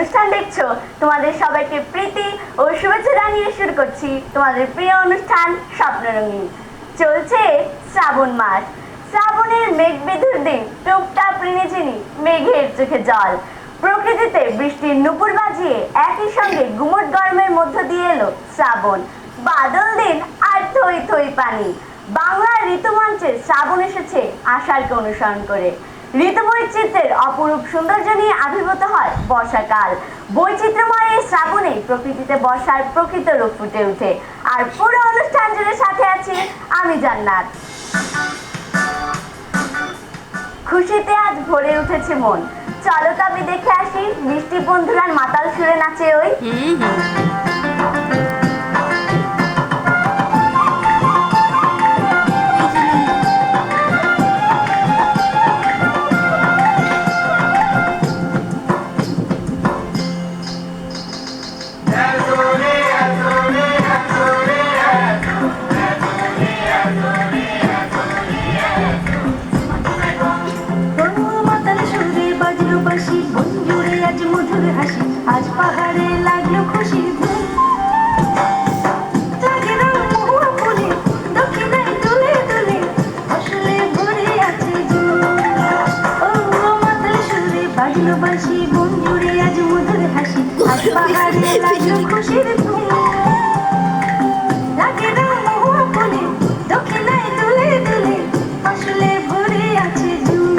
অনুষ্ঠান দেখছো তোমাদের সবাইকে প্রীতি ও শুভেচ্ছা জানিয়ে শুরু করছি তোমাদের প্রিয় অনুষ্ঠান স্বপ্নরঙিন। চলছে শ্রাবণ মাস, শ্রাবণের মেঘ বিধুর দিন, টুকটাক ঋণিঝিনি মেঘের চোখে জল, প্রকৃতিতে বৃষ্টির নুপুর বাজিয়ে একই সঙ্গে গুমট গরমের মধ্য দিয়ে এলো শ্রাবণ। বাদল দিন আর থই থই পানি। বাংলার ঋতুমঞ্চে শ্রাবণ এসেছে আষাঢ়কে অনুসরণ করে। ঋতু বৈচিত্র্যের অপরূপ সৌন্দর্য নিয়ে আবির্ভূত হয় বর্ষাকাল। বৈচিত্র্যময় এই শ্রাবণে প্রকৃতিতে বর্ষার প্রকৃত রূপ ফুটে ওঠে। আর পুরো অনুষ্ঠান জুড়ে সাথে আছি আমি জান্নাত। খুশিতে আজ ভরে উঠেছে মন। চলো তবে দেখে আসি মিষ্টি বন্ধুরার মাতাল সুরে নাচে ওই। আজ পাহাড়ে লাগলো খুশির ধুম, লাগে রং মহুয়া ফুলে, দক্ষিণায় দুলে দুলে ফসলে ভরে আছে জুম। ও মাতাল সুরে বাজলো বাঁশি, বন জুড়ে আজ মধুর হাসি। আজ পাহাড়ে লাগলো খুশির ধুম, লাগে রং মহুয়া ফুলে, দক্ষিণায় দুলে দুলে ফসলে ভরে আছে জুম।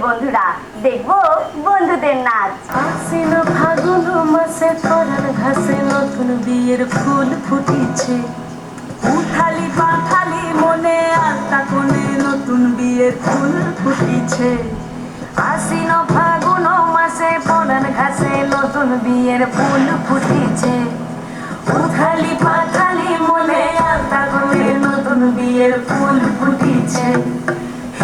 বন্ধুরা দেখবো বন্ধুদের নাচ। আশ্বিন ফাগুন মাসে পরাণ ঘাসে নতুন বিয়ের ফুল ফুটিছে, উঠালি পাখালি মনে আলতা কোণে নতুন বিয়ের ফুল ফুটিছে। আশ্বিন ফাগুন মাসে পরাণ ঘাসে নতুন বিয়ের ফুল ফুটিছে, উঠালি পাখালি মনে আলতা কোণে নতুন বিয়ের ফুল ফুটিছে।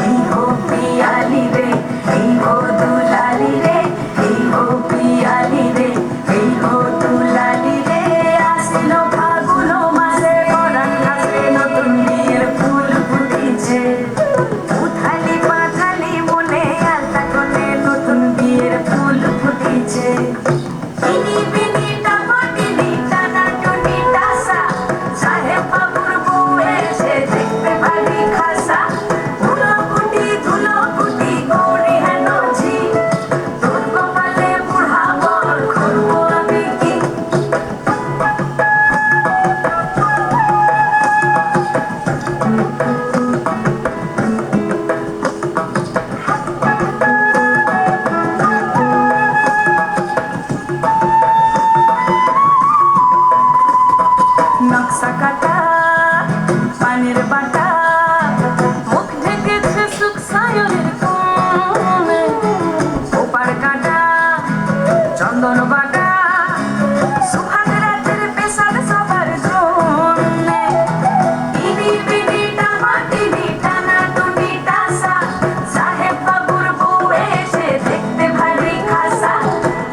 এই হো পিয়ালি রে, এই হো দুলালি রে, এই হো পিয়ালি রে, এই হো দুলালি রে। আশ্বিন ফাগুন মাসে পরাণ ঘাসে নতুন বিয়ের ফুল ফুটিছে, উঠালি পাথালি মনে আলতা কোণে নতুন বিয়ের ফুল ফুটিছে। বিনি বিনি টাপাটিনি নকশা কাটা পানের বাটা মুখ ঢেকেছে সুখ সায়নের কোণে ওপার কাটা চন্দন বাটা সুহাগ রাতের পেশাদ সবার জন্যে ইনি বিনি টামা টিনি টানা টুনি টাসা সাহেব বাবুর বউ এসে দেখতে ভারী খাসা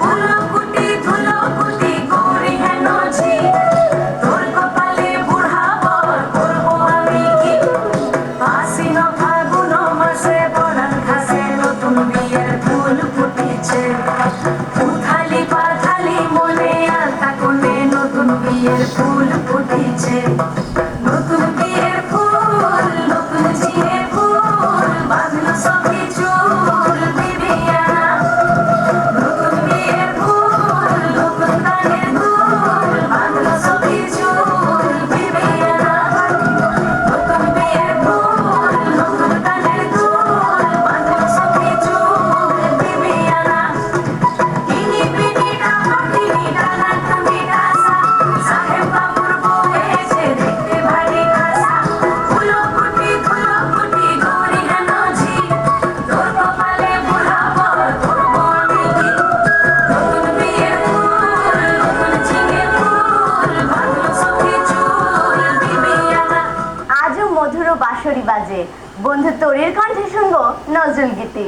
কুলকুটি ধুলকুটি গৌরী হেন ঝি তোর কপালে বুড়া বর করবো আমি কি আশ্বিন ফাগুন মাসে পরাণ ঘাসে নতুন বিয়ের ফুল ফুটেছে উথালি পাথালি মনে আলতা কোণে নতুন বিয়ের ফুল ফুটেছে নতুন বিয়ের ফুল নতুন ঝিঙে ফুল বাঁধলো সখী চুল বিবিয়ানা নতুন বিয়ের ফুল নতুন কানের দুল বাঁধলো সখী চুল বিবিয়ানা নতুন বিয়ের ফুল নতুন কানের দুল বাঁধলো সখী চুল বিবিয়ানা ইনি বিনি টামা টিনি টানা টুনি টাসা সাহেব বাবুর বউ এসে দেখতে ভারী খাসা কুলকুটি ধুলকুটি গৌরী হেন ঝি তোর কপালে বুড়া বর করবো আমি কি নতুন বিয়ের ফুল নতুন ঝিঙে ফুল বাঁধলো সখী চুল বিবিয়ানা। আজও মধুর বাঁশরি বাজে, বন্ধু তরির কণ্ঠে শুনবো নজরুল গীতি।